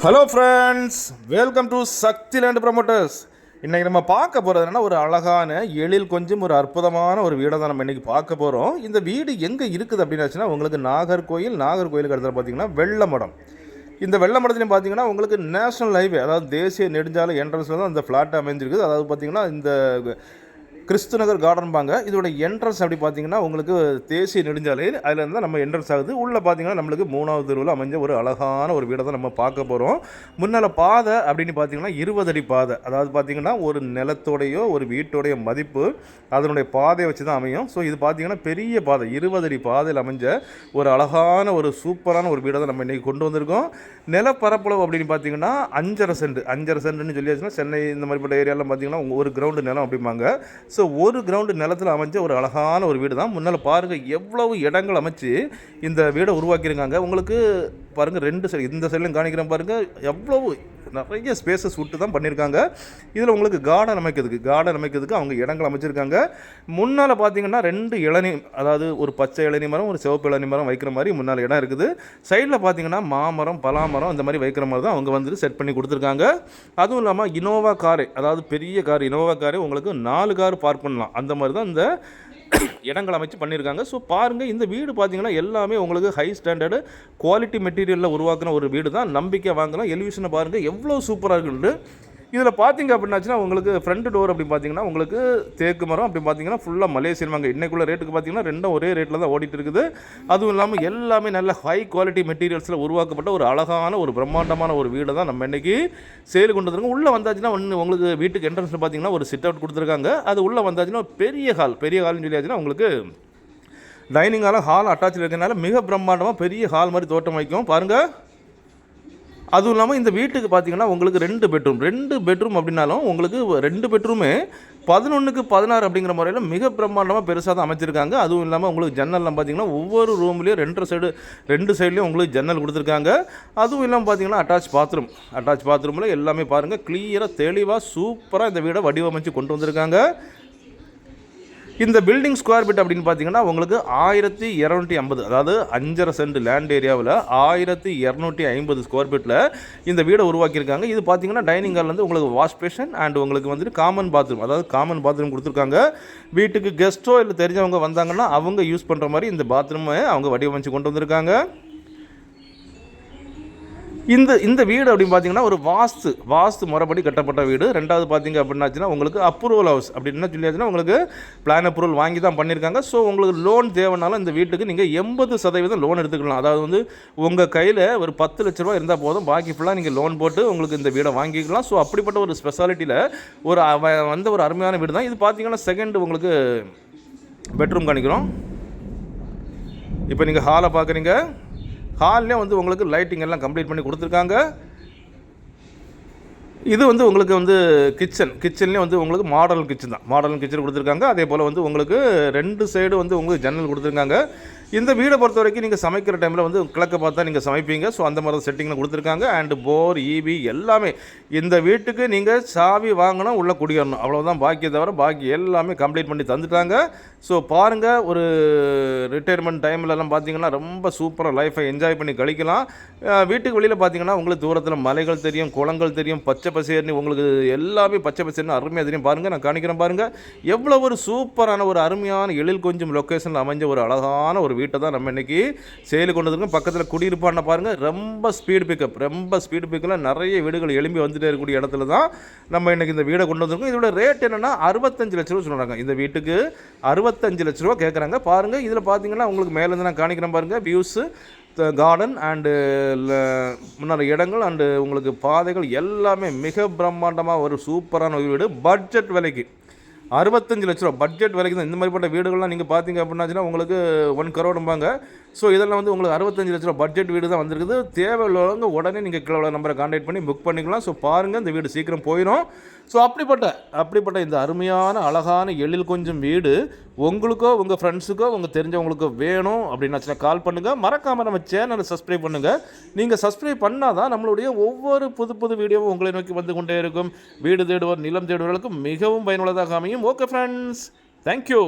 Hello friends, welcome to Sakthi land promoters. இன்றைக்கி நம்ம பார்க்க போகிறது என்னென்னா, ஒரு அழகான எழில் கொஞ்சம் ஒரு அற்புதமான ஒரு வீடை தான் நம்ம இன்றைக்கி பார்க்க போகிறோம். இந்த வீடு எங்கே இருக்குது அப்படின்னாச்சுன்னா, உங்களுக்கு நாகர்கோயிலுக்கு இடத்துல பார்த்தீங்கன்னா வெள்ளமடம். இந்த வெள்ளமடத்துலையும் பார்த்தீங்கன்னா உங்களுக்கு நேஷனல் ஹைவே, அதாவது தேசிய நெடுஞ்சாலை என்ட்ரன்ஸில் தான் அந்த ஃப்ளாட் அமைஞ்சிருக்குது. அதாவது பார்த்தீங்கன்னா இந்த கிறிஸ்து நகர் கார்டன்பாங்க. இதோட என்ட்ரன்ஸ் அப்படி பார்த்தீங்கன்னா உங்களுக்கு தேசிய நெடுஞ்சாலையில் அதில் இருந்தால் நம்ம என்ட்ரன்ஸ் ஆகுது. உள்ளே பார்த்தீங்கன்னா நம்மளுக்கு 3வது தெருவில் அமைஞ்ச ஒரு அழகான ஒரு வீடை தான் நம்ம பார்க்க போகிறோம். முன்னால் பாதை அப்படின்னு பார்த்தீங்கன்னா 20 அடி பாதை. அதாவது பார்த்தீங்கன்னா ஒரு நிலத்தோடையோ ஒரு வீட்டோடைய மதிப்பு அதனுடைய பாதையை வச்சு தான் அமையும். ஸோ இது பார்த்தீங்கன்னா பெரிய பாதை, 20 அடி பாதையில் அமைஞ்ச ஒரு அழகான ஒரு சூப்பரான ஒரு வீடை தான் நம்ம இன்றைக்கி கொண்டு வந்திருக்கோம். நிலப்பரப்பளவு அப்படின்னு பார்த்தீங்கன்னா 5.5 சென்ட்னு சொல்லியாச்சுன்னா, சென்னை இந்த மாதிரிப்பட்ட ஏரியாலாம் பார்த்தீங்கன்னா ஒரு கிரவுண்டு நிலம் அப்படிம்பாங்க. ஸோ ஒரு கிரவுண்டு நிலத்தில் அமைஞ்ச ஒரு அழகான ஒரு வீடு தான். முன்னால் பாருங்கள் எவ்வளவு இடங்கள் அமைச்சு இந்த வீடை உருவாக்கியிருக்காங்க. உங்களுக்கு பாருங்கள் 2 சைடு, இந்த சைட்லையும் காணிக்கிறேன் பாருங்கள், எவ்வளவு நிறைய ஸ்பேசஸ் விட்டு தான் பண்ணியிருக்காங்க. இதில் உங்களுக்கு கார்டன் அமைக்கிறதுக்கு அவங்க இடங்கள் அமைச்சிருக்காங்க. முன்னால் பார்த்தீங்கன்னா 2 இளநீ, அதாவது ஒரு பச்சை இளநீ மரம் ஒரு சிவப்பு இளநீ மரம் வைக்கிற மாதிரி முன்னால் இடம் இருக்குது. சைடில் பார்த்தீங்கன்னா மாமரம் பலாமரம் இந்த மாதிரி வைக்கிற மாதிரி தான் அவங்க வந்து செட் பண்ணி கொடுத்துருக்காங்க. அதுவும் இல்லாமல் இனோவா காரு, அதாவது பெரிய கார் இனோவா காரு உங்களுக்கு 4 கார் பார்க் பண்ணலாம். அந்த மாதிரி தான் இந்த இடங்கள் அமைச்சு பண்ணியிருக்காங்க. ஸோ பாருங்கள், இந்த வீடு பார்த்தீங்கன்னா எல்லாமே உங்களுக்கு ஹை ஸ்டாண்டர்டு குவாலிட்டி மெட்டீரியலில் உருவாக்குன ஒரு வீடு தான். நம்பிக்கை வாங்கலாம். எலிவேஷனை பாருங்கள் எவ்வளோ சூப்பராக இருக்குது. இதில் பார்த்தீங்க அப்படின்னாச்சுன்னா உங்களுக்கு ஃப்ரண்ட் டோர் அப்படி பார்த்தீங்கன்னா உங்களுக்கு தேக்கு மரம் அப்படி பார்த்தீங்கன்னா ஃபுல்லாக மலேசியன் வாங்க. இன்றைக்குள்ள ரேட்டுக்கு பார்த்தீங்கன்னா ரெண்டும் ஒரே ரேட்டில் தான் ஓடிட்டு இருக்குது. அதுவும் இல்லாமல் எல்லாமே நல்ல ஹை குவாலிட்டி மெட்டீரியல்ஸில் உருவாக்கப்பட்ட ஒரு அழகான ஒரு பிரம்மாண்டமான ஒரு வீடை தான் நம்ம இன்றைக்கி சேல் கொண்டு வந்துருக்கோம். உள்ளே வந்தாச்சுன்னா உங்களுக்கு வீட்டுக்கு என்ட்ரன்ஸில் பார்த்தீங்கன்னா ஒரு சிட் அவுட் கொடுத்துருக்காங்க. அது உள்ளே வந்தாச்சுன்னா பெரிய ஹால்னு சொல்லியாச்சுன்னா உங்களுக்கு டைனிங் ஹால் அட்டாச்சில் இருக்கிறதுனால மிக பிரம்மாண்டமாக பெரிய ஹால் மாதிரி தோட்டம் வைக்கும் பாருங்கள். அதுவும் இல்லாமல் இந்த வீட்டுக்கு பார்த்தீங்கன்னா உங்களுக்கு 2 பெட்ரூம் அப்படின்னாலும் உங்களுக்கு 2 பெட்ரூமே 11க்கு 16 அப்படிங்கிற முறையில் மிக பிரம்மாண்டமாக பெருசாக தான் அமைச்சிருக்காங்க. அதுவும் இல்லாமல் உங்களுக்கு ஜன்னல்லாம் பார்த்தீங்கன்னா ஒவ்வொரு ரூம்லேயும் 2 சைட்லேயும் உங்களுக்கு ஜன்னல் கொடுத்துருக்காங்க. அதுவும் இல்லாமல் பார்த்தீங்கன்னா அட்டாச் பாத்ரூமில் எல்லாமே பாருங்கள் கிளியராக தெளிவாக சூப்பராக இந்த வீடை வடிவமைச்சு கொண்டு வந்திருக்காங்க. இந்த பில்டிங் ஸ்கொயர் ஃபீட் அப்படின்னு பார்த்தீங்கன்னா உங்களுக்கு 1250, அதாவது 5.5 சென்ட் லேண்ட் ஏரியாவில் 1250 ஸ்கொயர் ஃபீட்டில் இந்த வீடை உருவாக்கியிருக்காங்க. இது பார்த்தீங்கன்னா டைனிங் ஹால்லேருந்து உங்களுக்கு வாஷ் பேஷன் அண்ட் உங்களுக்கு வந்துட்டு காமன் பாத்ரூம் கொடுத்துருக்காங்க. வீட்டுக்கு கெஸ்ட்டோ இல்லை தெரிஞ்சவங்க வந்தாங்கன்னா அவங்க யூஸ் பண்ணுற மாதிரி இந்த பாத்ரூமை அவங்க வடிவமைச்சு கொண்டு வந்திருக்காங்க. இந்த வீடு அப்படின்னு பார்த்தீங்கன்னா ஒரு வாஸ்து முறைப்படி கட்டப்பட்ட வீடு. ரெண்டாவது பார்த்தீங்க அப்படின்னாச்சுன்னா உங்களுக்கு அப்ரூவல் ஹவுஸ் அப்படின்னு சொல்லியாச்சுன்னா உங்களுக்கு பிளான் அப்ரூவல் வாங்கி தான் பண்ணியிருக்காங்க. ஸோ உங்களுக்கு லோன் தேவைனாலும் இந்த வீட்டுக்கு நீங்கள் 80% லோன் எடுத்துக்கலாம். அதாவது வந்து உங்கள் கையில் ஒரு 10 லட்ச ரூபா இருந்தால் போதும், பாக்கி ஃபுல்லாக நீங்கள் லோன் போட்டு உங்களுக்கு இந்த வீடை வாங்கிக்கலாம். ஸோ அப்படிப்பட்ட ஒரு ஸ்பெஷாலிட்டியில் ஒரு அருமையான வீடு தான் இது. பார்த்தீங்கன்னா செகண்ட் உங்களுக்கு பெட்ரூம் காணிக்கிறோம். இப்போ நீங்கள் ஹாலை பார்க்குறீங்க. ஹால்லேயே வந்து உங்களுக்கு லைட்டிங் எல்லாம் கம்ப்ளீட் பண்ணி கொடுத்துருக்காங்க. இது வந்து உங்களுக்கு வந்து கிச்சன்லேயே வந்து உங்களுக்கு மாடல் கிச்சன் கொடுத்துருக்காங்க. அதே போல் வந்து உங்களுக்கு 2 சைடு வந்து உங்களுக்கு ஜன்னல் கொடுத்துருக்காங்க. இந்த வீடை பொறுத்த வரைக்கும் நீங்கள் சமைக்கிற டைமில் வந்து கிழக்க பார்த்தா நீங்கள் சமைப்பீங்க. ஸோ அந்த மாதிரி செட்டிங்கில் கொடுத்துருக்காங்க. அண்டு போர் ஈபி எல்லாமே இந்த வீட்டுக்கு நீங்கள் சாவி வாங்கணும், உள்ளே குடியேறணும், அவ்வளோதான். பாக்கி எல்லாமே கம்ப்ளீட் பண்ணி தந்துட்டாங்க. ஸோ பாருங்கள், ஒரு ரிட்டையர்மெண்ட் டைம்லலாம் பார்த்தீங்கன்னா ரொம்ப சூப்பராக லைஃப்பை என்ஜாய் பண்ணி கழிக்கலாம். வீட்டுக்கு வெளியில் பார்த்தீங்கன்னா உங்களுக்கு தூரத்தில் மலைகள் தெரியும், குளங்கள் தெரியும், பச்சை பசேர்னு உங்களுக்கு எல்லாமே பச்சை பசேர்னு அருமையாக தெரியும். பாருங்கள், நான் காணிக்கிறேன் பாருங்கள் எவ்வளோ ஒரு சூப்பரான ஒரு அருமையான எழில் கொஞ்சம் லொக்கேஷனில் அமைஞ்ச ஒரு அழகான ஒரு வீட்டை தான் நம்ம இன்றைக்கி சேல் கொண்டு வந்திருக்கோம். பக்கத்தில் குடியிருப்பான பாருங்கள், ரொம்ப ஸ்பீடு பிக்கப்பில் நிறைய வீடுகள் எழும்பி வந்துட்டே இருக்கக்கூடிய இடத்துல தான் நம்ம இன்றைக்கி இந்த வீடை கொண்டு வந்திருக்கோம். இதோட ரேட் என்னென்னா 65 லட்ச ரூபா சொல்கிறாங்க. இந்த வீட்டுக்கு 65 லட்ச ரூபா கேட்குறாங்க. பாருங்கள், இதில் பார்த்தீங்கன்னா உங்களுக்கு மேலேருந்து நான் காணிக்கிறேன் பாருங்கள், வியூஸு, கார்டன் அண்டு முன்னாடி இடங்கள் அண்டு உங்களுக்கு பாதைகள் எல்லாமே மிக பிரம்மாண்டமாக ஒரு சூப்பரான ஒரு வீடு. பட்ஜெட் விலைக்கு 65 லட்ச ரூபா பட்ஜெட் விலைக்கு தான். இந்த மாதிரிப்பட்ட வீடுகள்லாம் நீங்கள் பார்த்தீங்க அப்படின்னாச்சுன்னா உங்களுக்கு 1 crore. ஸோ இதெல்லாம் வந்து உங்களுக்கு 65 லட்ச ரூபா பட்ஜெட் வீடு தான் வந்திருக்குது. தேவையுள்ளவங்க உடனே நீங்கள் கீழே நம்பரை கான்டாக்ட் பண்ணி புக் பண்ணிக்கலாம். ஸோ பாருங்கள், இந்த வீடு சீக்கிரம் போயிடும். ஸோ அப்படிப்பட்ட இந்த அருமையான அழகான எழில் கொஞ்சம் வீடு உங்களுக்கோ உங்கள் ஃப்ரெண்ட்ஸுக்கோ உங்கள் தெரிஞ்சவங்களுக்கோ வேணும் அப்படின்னாச்சுன்னா கால் பண்ணுங்கள். மறக்காமல் நம்ம சேனலை சப்ஸ்கிரைப் பண்ணுங்கள். நீங்கள் சப்ஸ்கிரைப் பண்ணால் தான் நம்மளுடைய ஒவ்வொரு புது வீடியோவும் உங்களை நோக்கி வந்து கொண்டே இருக்கும். வீடு தேடுவோர் நிலம் தேடுவர்களுக்கு மிகவும் பயனுள்ளதாக அமையும். Okay friends, thank you.